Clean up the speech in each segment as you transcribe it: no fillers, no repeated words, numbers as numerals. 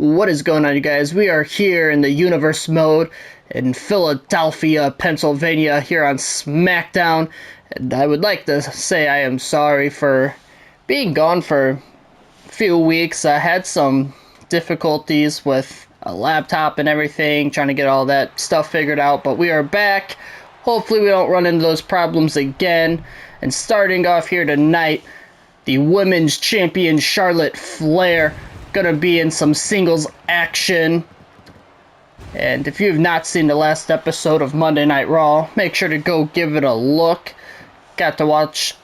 What is going on, you guys? We are here in the universe mode in Philadelphia, Pennsylvania, here on SmackDown. And I would like to say I am sorry for being gone for a few weeks. I had some difficulties with a laptop and everything, trying to get all that stuff figured out, but we are back. Hopefully we don't run into those problems again. And starting off here tonight, the Women's Champion Charlotte Flair gonna be in some singles action. And if you've not seen the last episode of Monday Night Raw, make sure to go give it a look. Got to watch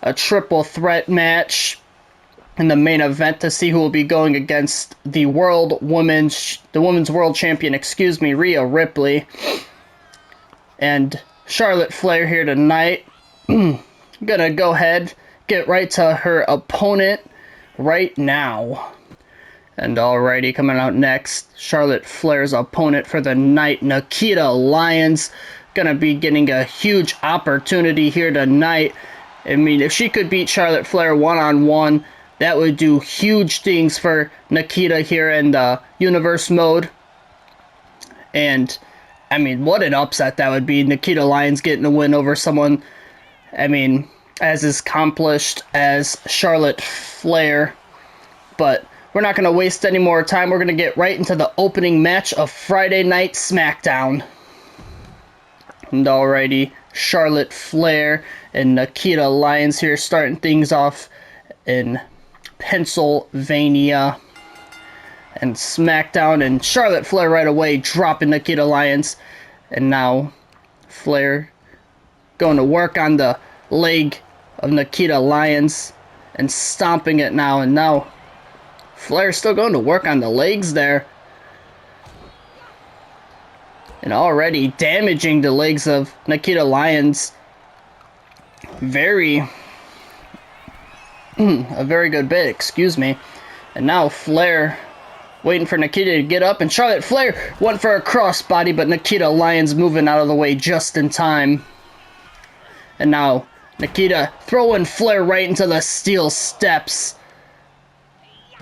a triple threat match in the main event to see who will be going against the women's world champion, Rhea Ripley. And Charlotte Flair here tonight. Gonna go ahead, get right to her opponent right now. And alrighty, coming out next, Charlotte Flair's opponent for the night, Nikita Lyons. Gonna be getting a huge opportunity here tonight. I mean, if she could beat Charlotte Flair one-on-one, that would do huge things for Nikita here in the universe mode. And, I mean, what an upset that would be. Nikita Lyons getting a win over someone, I mean, as accomplished as Charlotte Flair. But we're not going to waste any more time. We're going to get right into the opening match of Friday Night SmackDown. And alrighty, Charlotte Flair and Nikita Lyons here starting things off in Pennsylvania. And SmackDown, and Charlotte Flair right away dropping Nikita Lyons. And now Flair going to work on the leg of Nikita Lyons and stomping it now. And now Flair still going to work on the legs there. And already damaging the legs of Nikita Lyons. A very good bit, excuse me. And now Flair waiting for Nikita to get up. And Charlotte Flair went for a crossbody, but Nikita Lyons moving out of the way just in time. And now Nikita throwing Flair right into the steel steps.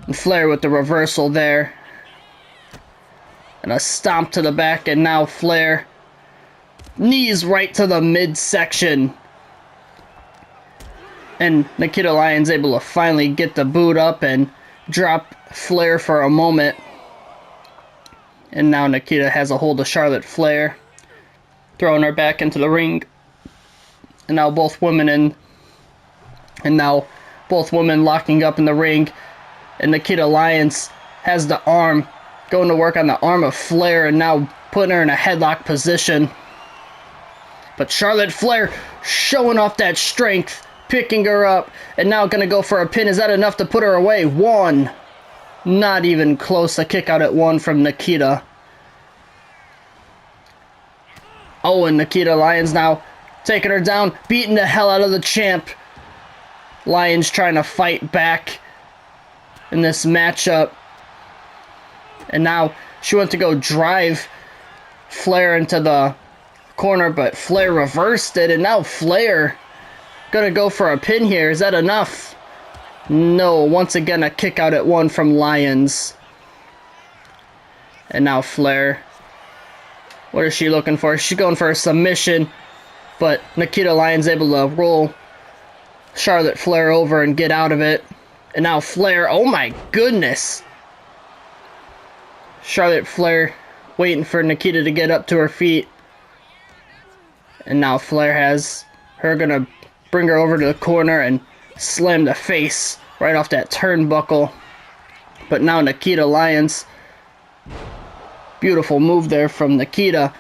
And Flair with the reversal there. And a stomp to the back, and now Flair. Knees right to the midsection. And Nikita Lyons able to finally get the boot up and drop Flair for a moment. And now Nikita has a hold of Charlotte Flair. Throwing her back into the ring. And now both women locking up in the ring. And Nikita Lyons has the arm, going to work on the arm of Flair, and now putting her in a headlock position. But Charlotte Flair showing off that strength, picking her up, and now going to go for a pin. Is that enough to put her away? One. Not even close. A kick out at one from Nikita. Oh, and Nikita Lyons now taking her down, beating the hell out of the champ. Lyons trying to fight back in this matchup. And now she went to go drive Flair into the corner, but Flair reversed it, and now Flair gonna go for a pin here. Is that enough? No. Once again, a kick out at one from Lyons. And now Flair, what is she looking for? She's going for a submission, but Nikita Lyons able to roll Charlotte Flair over and get out of it. And now Flair, oh my goodness. Charlotte Flair waiting for Nikita to get up to her feet. And now Flair has her gonna bring her over to the corner and slam the face right off that turnbuckle. But now Nikita Lyons, beautiful move there from Nikita.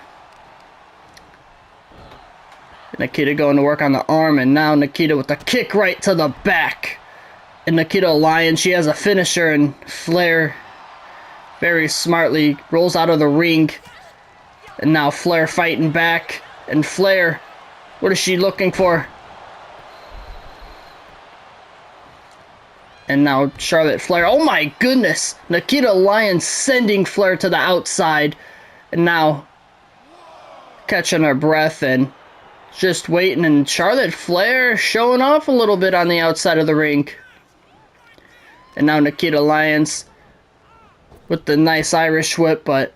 Nikita going to work on the arm, and now Nikita with the kick right to the back. And Nikita Lyons, she has a finisher, and Flair very smartly rolls out of the ring. And now Flair fighting back. And Flair, what is she looking for? And now Charlotte Flair, oh my goodness! Nikita Lyons sending Flair to the outside. And now catching her breath and just waiting. And Charlotte Flair showing off a little bit on the outside of the ring. And now Nikita Lyons with the nice Irish whip, but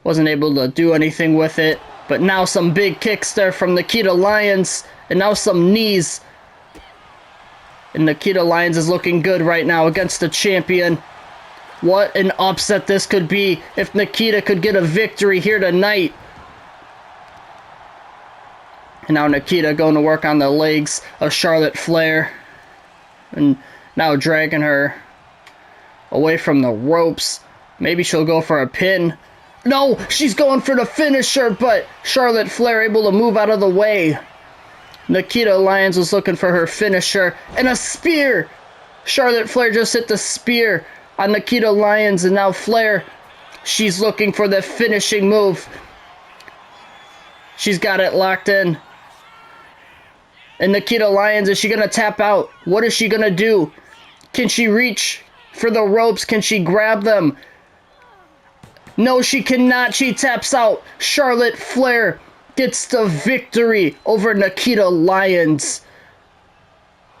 wasn't able to do anything with it. But now some big kicks there from Nikita Lyons, and now some knees. And Nikita Lyons is looking good right now against the champion. What an upset this could be if Nikita could get a victory here tonight. And now Nikita going to work on the legs of Charlotte Flair. And now dragging her away from the ropes. Maybe she'll go for a pin. No, she's going for the finisher, but Charlotte Flair able to move out of the way. Nikita Lyons was looking for her finisher. And a spear! Charlotte Flair just hit the spear on Nikita Lyons, and now Flair, she's looking for the finishing move. She's got it locked in. And Nikita Lyons, is she going to tap out? What is she going to do? Can she reach for the ropes? Can she grab them? No, she cannot. She taps out. Charlotte Flair gets the victory over Nikita Lyons.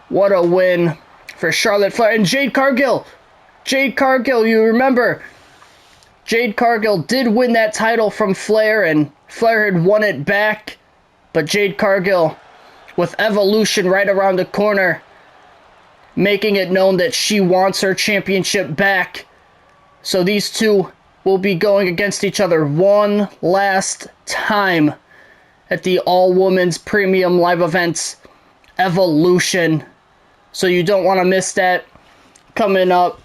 What a win for Charlotte Flair. And Jade Cargill. Jade Cargill, you remember. Jade Cargill did win that title from Flair, and Flair had won it back. But Jade Cargill, with Evolution right around the corner, making it known that she wants her championship back. So these two will be going against each other one last time at the all-women's premium live events, Evolution. So you don't want to miss that. Coming up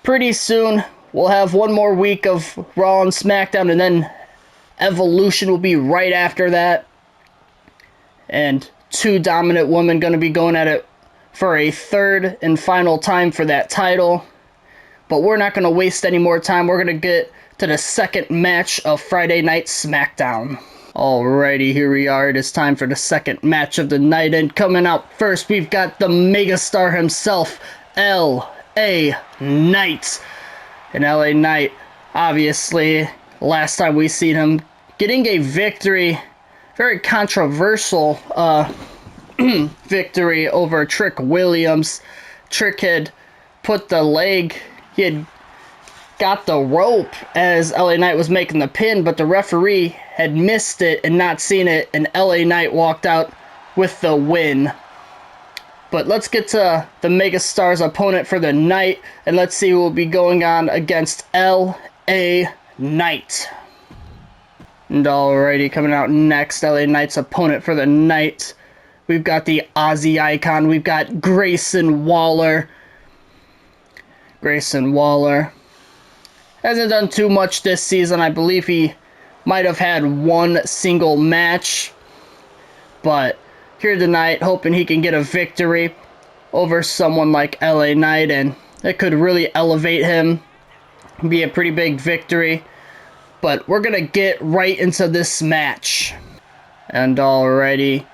pretty soon, we'll have one more week of Raw and SmackDown, and then Evolution will be right after that. And two dominant women going to be going at it for a third and final time for that title. But we're not going to waste any more time. We're going to get to the second match of Friday Night SmackDown. Alrighty, here we are. It is time for the second match of the night. And coming out first, we've got the megastar himself, L.A. Knight. And L.A. Knight, obviously, last time we seen him getting a victory, very controversial victory over Trick Williams. Trick had put the leg, he had got the rope as LA Knight was making the pin, but the referee had missed it and not seen it, and LA Knight walked out with the win. But let's get to the Megastar's opponent for the night, and let's see who will be going on against LA Knight. And alrighty, coming out next, LA Knight's opponent for the night, we've got the Aussie icon, we've got Grayson Waller. Grayson Waller hasn't done too much this season. I believe he might have had one single match. But here tonight, hoping he can get a victory over someone like LA Knight, and it could really elevate him, be a pretty big victory. But we're going to get right into this match. And already,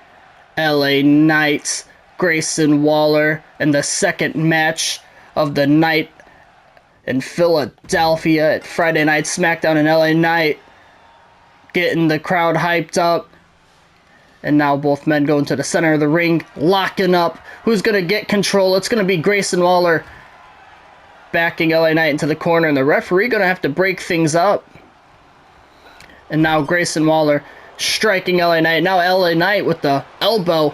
LA Knight, Grayson Waller, in the second match of the night in Philadelphia at Friday Night SmackDown, and LA Knight getting the crowd hyped up. And now both men going to the center of the ring, locking up. Who's going to get control? It's going to be Grayson Waller backing LA Knight into the corner, and the referee going to have to break things up. And now Grayson Waller striking LA Knight. Now LA Knight with the elbow.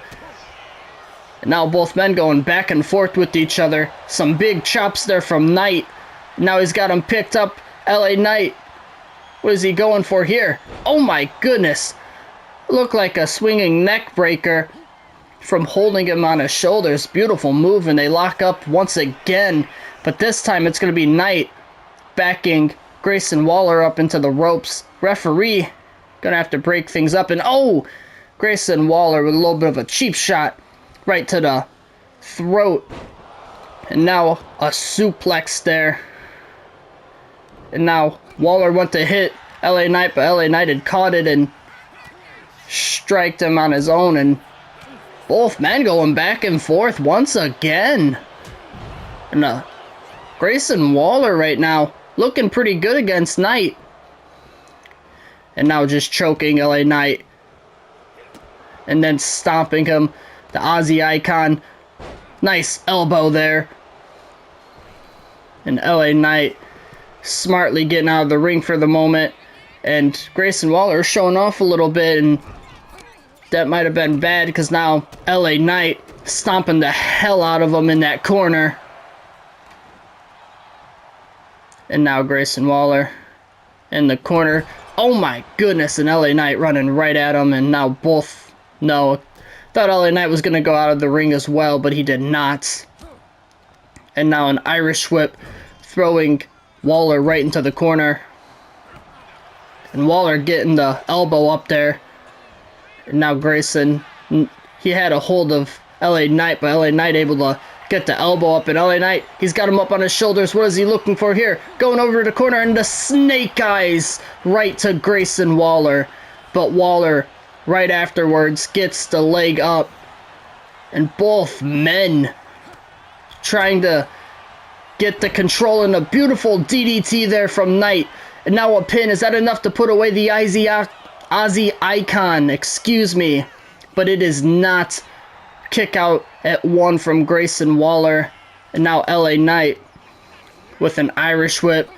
And now both men going back and forth with each other. Some big chops there from Knight. Now he's got him picked up. LA Knight. What is he going for here? Oh my goodness. Looked like a swinging neck breaker from holding him on his shoulders. Beautiful move, and they lock up once again. But this time it's going to be Knight backing Grayson Waller up into the ropes. Referee going to have to break things up. And oh, Grayson Waller with a little bit of a cheap shot right to the throat. And now a suplex there. And now Waller went to hit LA Knight, but LA Knight had caught it and striked him on his own. And both men going back and forth once again. And Grayson Waller right now looking pretty good against Knight. And now just choking LA Knight. And then stomping him. The Aussie icon. Nice elbow there. And LA Knight smartly getting out of the ring for the moment. And Grayson Waller showing off a little bit, and that might have been bad because now LA Knight stomping the hell out of him in that corner. And now Grayson Waller in the corner. Oh my goodness, and LA Knight running right at him, and now both, no, thought LA Knight was going to go out of the ring as well, but he did not. And now an Irish whip throwing Waller right into the corner. And Waller getting the elbow up there. And now Grayson, he had a hold of LA Knight, but LA Knight able to get the elbow up. And LA Knight, he's got him up on his shoulders. What is he looking for here? Going over to the corner, and the snake eyes right to Grayson Waller. But Waller, right afterwards, gets the leg up. And both men trying to get the control, and a beautiful DDT there from Knight. And now a pin. Is that enough to put away the Aussie icon? Excuse me. But it is not. Kick out at 1 from Grayson Waller. And now LA Knight with an Irish whip.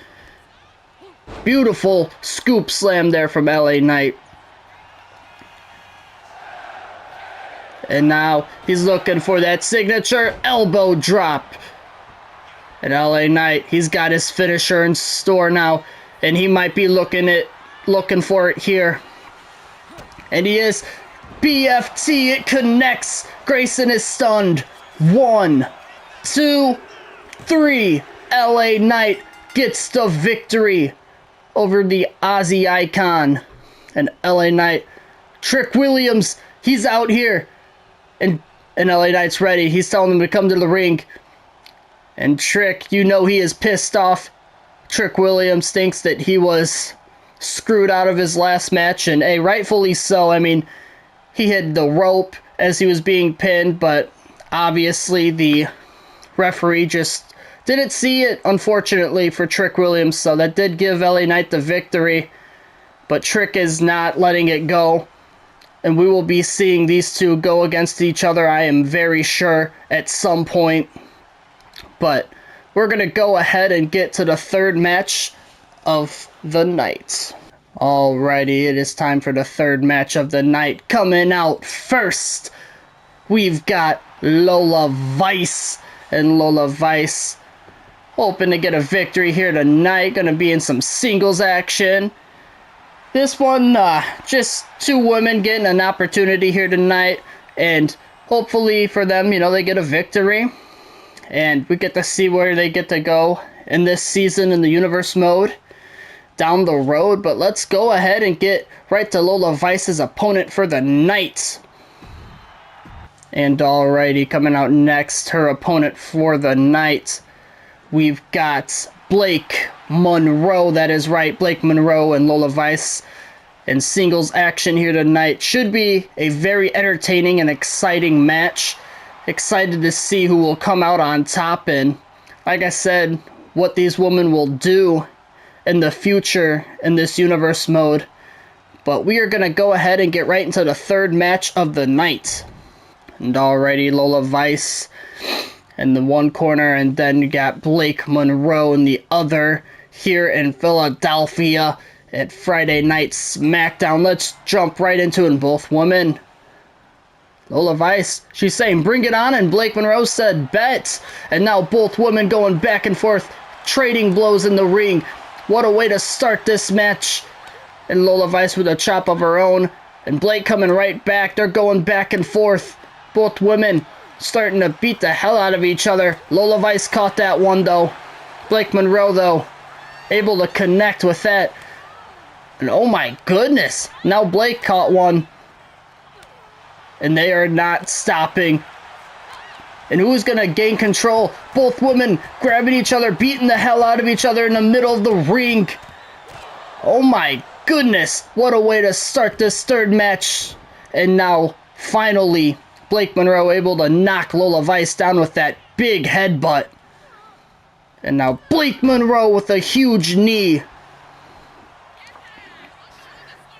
Beautiful scoop slam there from LA Knight. And now he's looking for that signature elbow drop. And LA Knight, he's got his finisher in store now. And he might be looking for it here. And he is. BFT, it connects. Grayson is stunned. 1, 2, 3. LA Knight gets the victory over the Aussie icon. And LA Knight, Trick Williams, he's out here. And LA Knight's ready. He's telling him to come to the ring. And Trick, you know he is pissed off. Trick Williams thinks that he was screwed out of his last match, and rightfully so. I mean, he hit the rope as he was being pinned, but obviously the referee just didn't see it, unfortunately, for Trick Williams, so that did give LA Knight the victory. But Trick is not letting it go, and we will be seeing these two go against each other, I am very sure, at some point. But we're going to go ahead and get to the third match of the night. Alrighty, it is time for the third match of the night. Coming out first, we've got Lola Vice. And Lola Vice hoping to get a victory here tonight. Going to be in some singles action. This one, just two women getting an opportunity here tonight. And hopefully for them, they get a victory. And we get to see where they get to go in this season in the Universe mode down the road. But let's go ahead and get right to Lola Vice's opponent for the night. And alrighty, coming out next, her opponent for the night, we've got Blake Monroe. That is right, Blake Monroe and Lola Vice in singles action here tonight. Should be a very entertaining and exciting match. Excited to see who will come out on top, and like I said, what these women will do in the future in this Universe mode. But we are going to go ahead and get right into the third match of the night. And already Lola Vice in the one corner, and then you got Blake Monroe in the other here in Philadelphia at Friday Night SmackDown. Let's jump right into it. Both women. Lola Vice, she's saying, bring it on, and Blake Monroe said, bet. And now both women going back and forth, trading blows in the ring. What a way to start this match. And Lola Vice with a chop of her own, and Blake coming right back. They're going back and forth. Both women starting to beat the hell out of each other. Lola Vice caught that one, though. Blake Monroe, though, able to connect with that. And oh my goodness, now Blake caught one. And they are not stopping. And who's going to gain control? Both women grabbing each other, beating the hell out of each other in the middle of the ring. Oh my goodness. What a way to start this third match. And now, finally, Blake Monroe able to knock Lola Vice down with that big headbutt. And now Blake Monroe with a huge knee.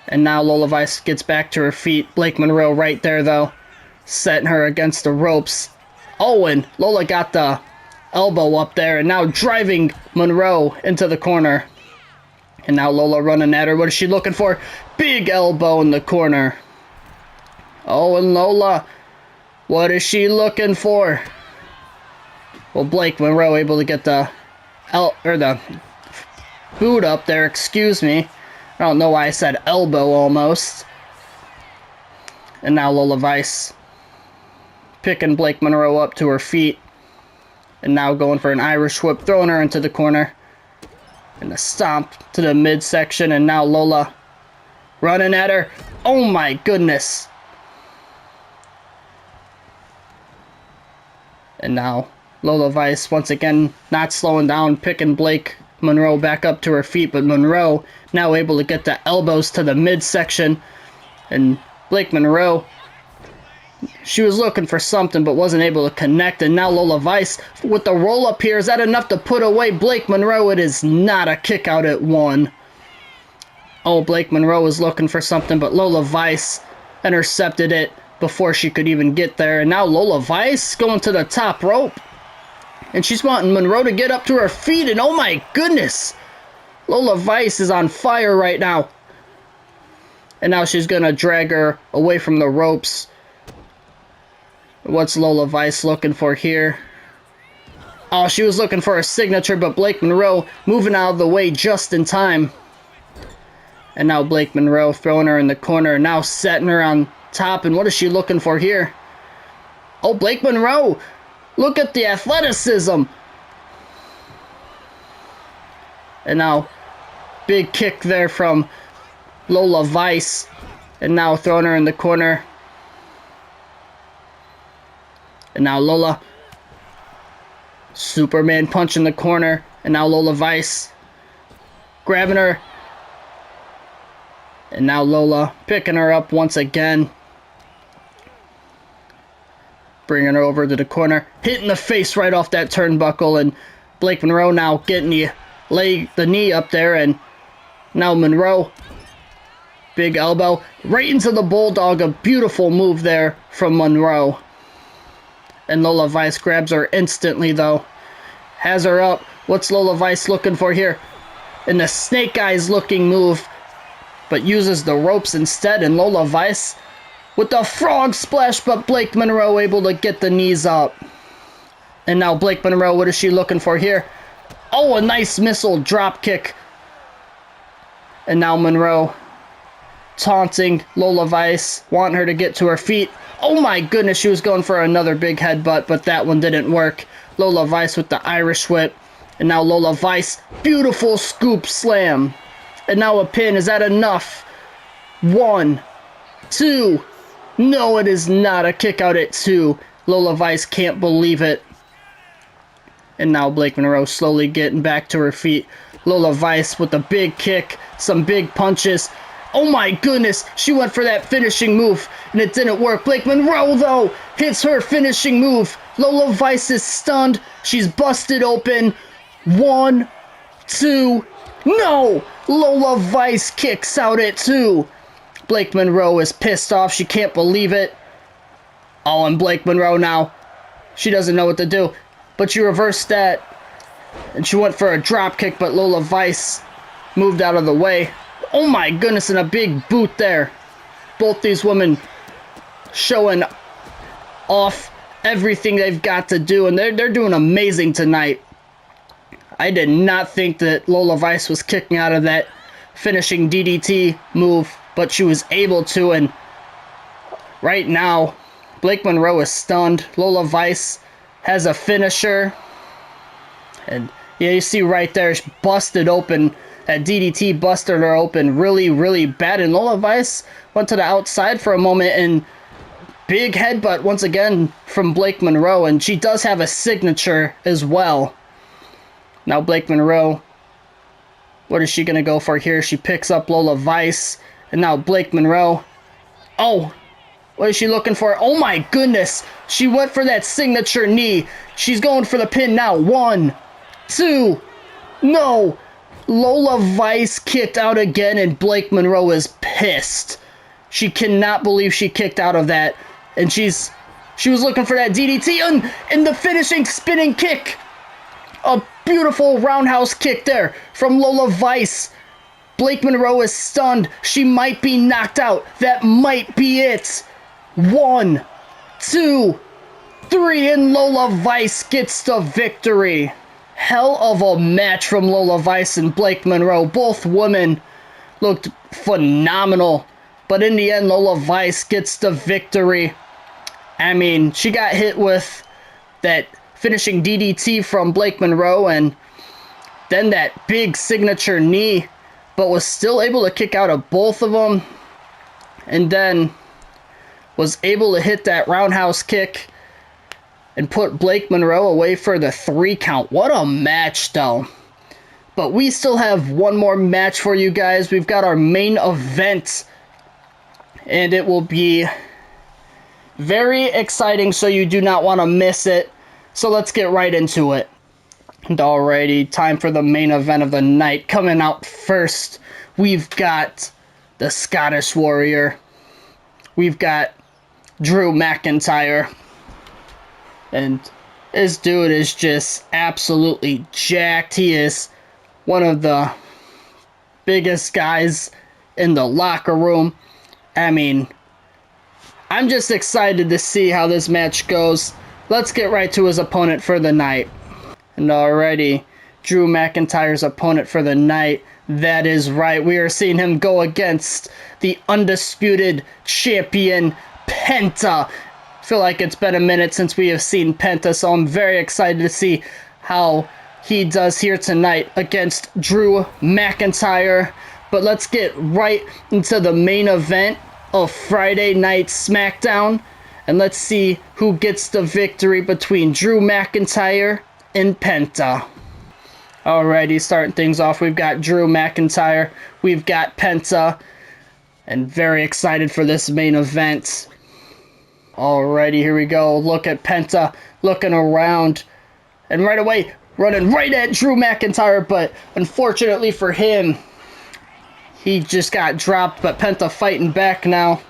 And now Lola Vice gets back to her feet. Blake Monroe right there, though, setting her against the ropes. Oh, and Lola got the elbow up there, and now driving Monroe into the corner. And now Lola running at her. What is she looking for? Big elbow in the corner. Oh, and Lola, what is she looking for? Well, Blake Monroe able to get the boot up there, excuse me. I don't know why I said elbow almost. And now Lola Vice picking Blake Monroe up to her feet. And now going for an Irish whip, throwing her into the corner. And a stomp to the midsection, and now Lola running at her. Oh my goodness. And now Lola Vice once again not slowing down, picking Blake Monroe back up to her feet, but Monroe now able to get the elbows to the midsection. And Blake Monroe, she was looking for something but wasn't able to connect, and now Lola Vice with the roll up here. Is that enough to put away Blake Monroe? It is not. A kick out at 1. Oh, Blake Monroe was looking for something, but Lola Vice intercepted it before she could even get there. And now Lola Vice going to the top rope, and she's wanting Monroe to get up to her feet, and oh my goodness, Lola Vice is on fire right now. And now she's gonna drag her away from the ropes. What's Lola Vice looking for here? Oh, she was looking for a signature, but Blake Monroe moving out of the way just in time. And now Blake Monroe throwing her in the corner, now setting her on top. And what is she looking for here? Oh, Blake Monroe, look at the athleticism. And now big kick there from Lola Vice. And now throwing her in the corner. And now Lola, Superman punch in the corner. And now Lola Vice grabbing her. And now Lola picking her up once again. Bringing her over to the corner. Hitting the face right off that turnbuckle. And Blake Monroe now getting the knee up there. And now Monroe, big elbow right into the bulldog. A beautiful move there from Monroe. And Lola Vice grabs her instantly, though. Has her up. What's Lola Vice looking for here? And the Snake Eyes looking move, but uses the ropes instead. And Lola Vice with the frog splash, but Blake Monroe able to get the knees up. And now Blake Monroe, what is she looking for here? Oh, a nice missile drop kick. And now Monroe taunting Lola Vice, wanting her to get to her feet. Oh my goodness, she was going for another big headbutt, but that one didn't work. Lola Vice with the Irish whip. And now Lola Vice, beautiful scoop slam. And now a pin. Is that enough? 1, 2. No, it is not. A kick out at 2. Lola Vice can't believe it. And now Blake Monroe slowly getting back to her feet. Lola Vice with a big kick, some big punches. Oh my goodness, she went for that finishing move, and it didn't work. Blake Monroe, though, hits her finishing move. Lola Vice is stunned. She's busted open. 1, 2. No! Lola Vice kicks out at 2. Blake Monroe is pissed off. She can't believe it. Oh, and Blake Monroe now, she doesn't know what to do. But she reversed that, and she went for a drop kick, but Lola Vice moved out of the way. Oh my goodness, and a big boot there. Both these women showing off everything they've got to do, and they're doing amazing tonight. I did not think that Lola Vice was kicking out of that finishing DDT move, but she was able to, and right now, Blake Monroe is stunned. Lola Vice has a finisher, and yeah, you see right there, she busted open. That DDT busted her open really, really bad, and Lola Vice went to the outside for a moment, and big headbutt once again from Blake Monroe, and she does have a signature as well. Now Blake Monroe, what is she going to go for here? She picks up Lola Vice, and now Blake Monroe. Oh, what is she looking for? Oh my goodness, she went for that signature knee. She's going for the pin now. 1, 2, no. Lola Vice kicked out again, and Blake Monroe is pissed. She cannot believe she kicked out of that, and she was looking for that DDT and the finishing spinning kick. A beautiful roundhouse kick there from Lola Vice. Blake Monroe is stunned. She might be knocked out. That might be it. 1, 2, 3, and Lola Vice gets the victory. Hell of a match from Lola Vice and Blake Monroe. Both women looked phenomenal. But in the end, Lola Vice gets the victory. I mean, she got hit with that finishing DDT from Blake Monroe and then that big signature knee, but was still able to kick out of both of them. And then was able to hit that roundhouse kick and put Blake Monroe away for the 3 count. What a match, though. But we still have one more match for you guys. We've got our main event, and it will be very exciting, so you do not want to miss it. So let's get right into it. And alrighty, time for the main event of the night. Coming out first, we've got the Scottish Warrior. We've got Drew McIntyre. And this dude is just absolutely jacked. He is one of the biggest guys in the locker room. I mean, I'm just excited to see how this match goes. Let's get right to his opponent for the night. And already, Drew McIntyre's opponent for the night. That is right. We are seeing him go against the Undisputed Champion Penta. I feel like it's been a minute since we have seen Penta, so I'm very excited to see how he does here tonight against Drew McIntyre. But let's get right into the main event of Friday Night SmackDown, and let's see who gets the victory between Drew McIntyre and Penta. Alrighty, starting things off, we've got Drew McIntyre, we've got Penta, and very excited for this main event. Alrighty, here we go. Look at Penta looking around, and right away running right at Drew McIntyre, but unfortunately for him, he just got dropped. But Penta fighting back now.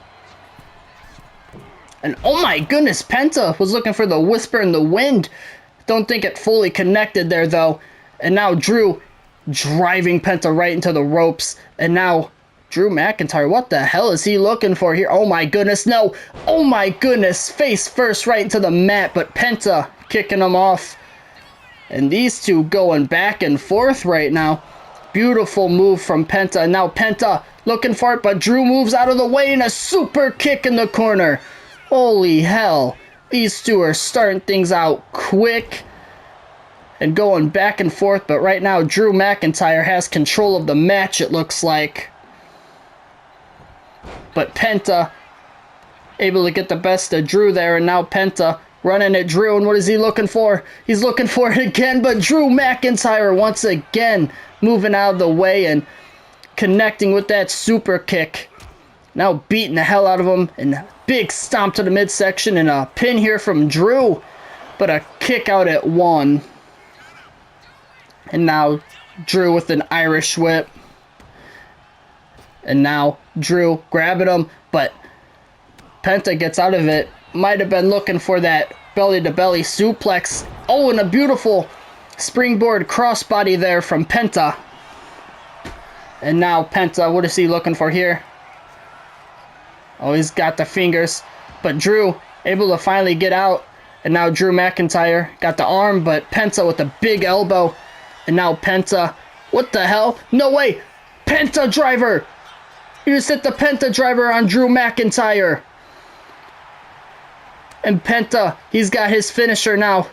And oh my goodness, Penta was looking for the whisper in the wind. Don't think it fully connected there though. And now Drew driving Penta right into the ropes. And now Drew McIntyre, what the hell is he looking for here? Oh my goodness, no. Oh my goodness, face first right into the mat, but Penta kicking him off. And these two going back and forth right now. Beautiful move from Penta. And now Penta looking for it, but Drew moves out of the way and a super kick in the corner. Holy hell. These two are starting things out quick and going back and forth, but right now Drew McIntyre has control of the match, it looks like. But Penta able to get the best of Drew there, and now Penta running at Drew, and what is he looking for? He's looking for it again, but Drew McIntyre once again moving out of the way and connecting with that super kick. Now beating the hell out of him, and a big stomp to the midsection, and a pin here from Drew, but a kick out at 1. And now Drew with an Irish whip. And now Drew grabbing him, but Penta gets out of it. Might have been looking for that belly-to-belly suplex. Oh, and a beautiful springboard crossbody there from Penta. And now Penta, what is he looking for here? Oh, he's got the fingers. But Drew able to finally get out. And now Drew McIntyre got the arm, but Penta with a big elbow. And now Penta, what the hell? No way! Penta driver! You just hit the Penta driver on Drew McIntyre. And Penta, he's got his finisher now.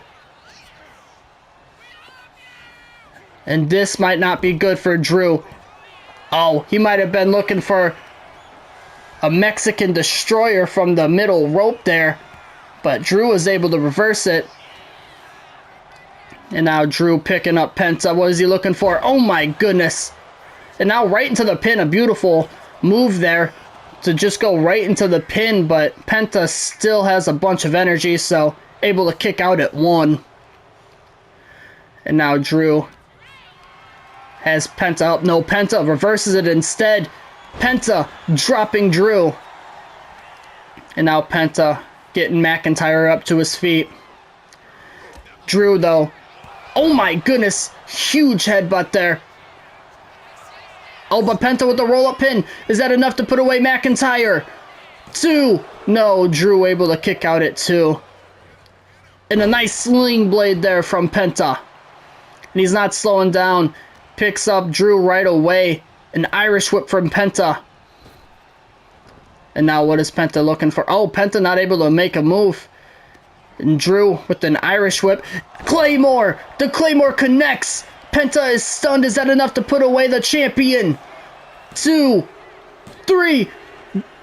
And this might not be good for Drew. Oh, he might have been looking for a Mexican destroyer from the middle rope there. But Drew was able to reverse it. And now Drew picking up Penta. What is he looking for? Oh my goodness. And now right into the pin. A beautiful move there to just go right into the pin. But Penta still has a bunch of energy, so able to kick out at 1. And now Drew has Penta up. No, Penta reverses it instead. Penta dropping Drew. And now Penta getting McIntyre up to his feet. Drew, though. Oh my goodness, huge headbutt there. Oh, but Penta with the roll-up pin. Is that enough to put away McIntyre? 2. No, Drew able to kick out at 2. And a nice sling blade there from Penta. And he's not slowing down. Picks up Drew right away. An Irish whip from Penta. And now what is Penta looking for? Oh, Penta not able to make a move. And Drew with an Irish whip. Claymore! The Claymore connects! Penta is stunned. Is that enough to put away the champion? 2, 3.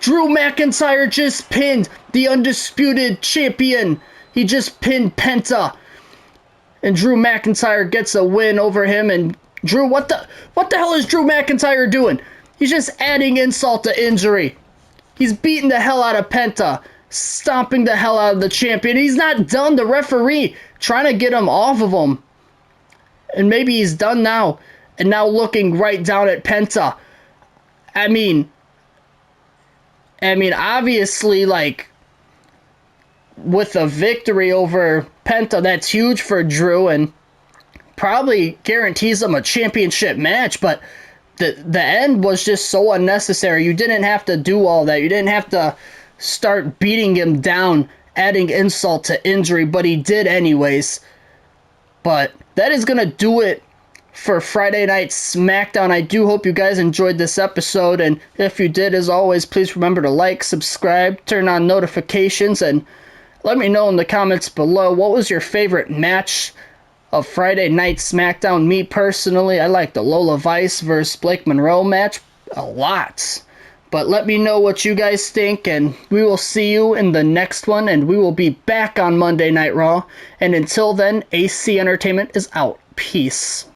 Drew McIntyre just pinned the Undisputed Champion. He just pinned Penta. And Drew McIntyre gets a win over him. And Drew, what the hell is Drew McIntyre doing? He's just adding insult to injury. He's beating the hell out of Penta. Stomping the hell out of the champion. He's not done. The referee trying to get him off of him. And maybe he's done now. And now looking right down at Penta. I mean, obviously, like, with a victory over Penta, that's huge for Drew and probably guarantees him a championship match. But the end was just so unnecessary. You didn't have to do all that. You didn't have to start beating him down, adding insult to injury. But he did anyways. But that is going to do it for Friday Night SmackDown. I do hope you guys enjoyed this episode, and if you did, as always, please remember to like, subscribe, turn on notifications, and let me know in the comments below what was your favorite match of Friday Night SmackDown. Me personally, I like the Lola Vice versus Blake Monroe match a lot. But let me know what you guys think, and we will see you in the next one, and we will be back on Monday Night Raw. And until then, AC Entertainment is out. Peace.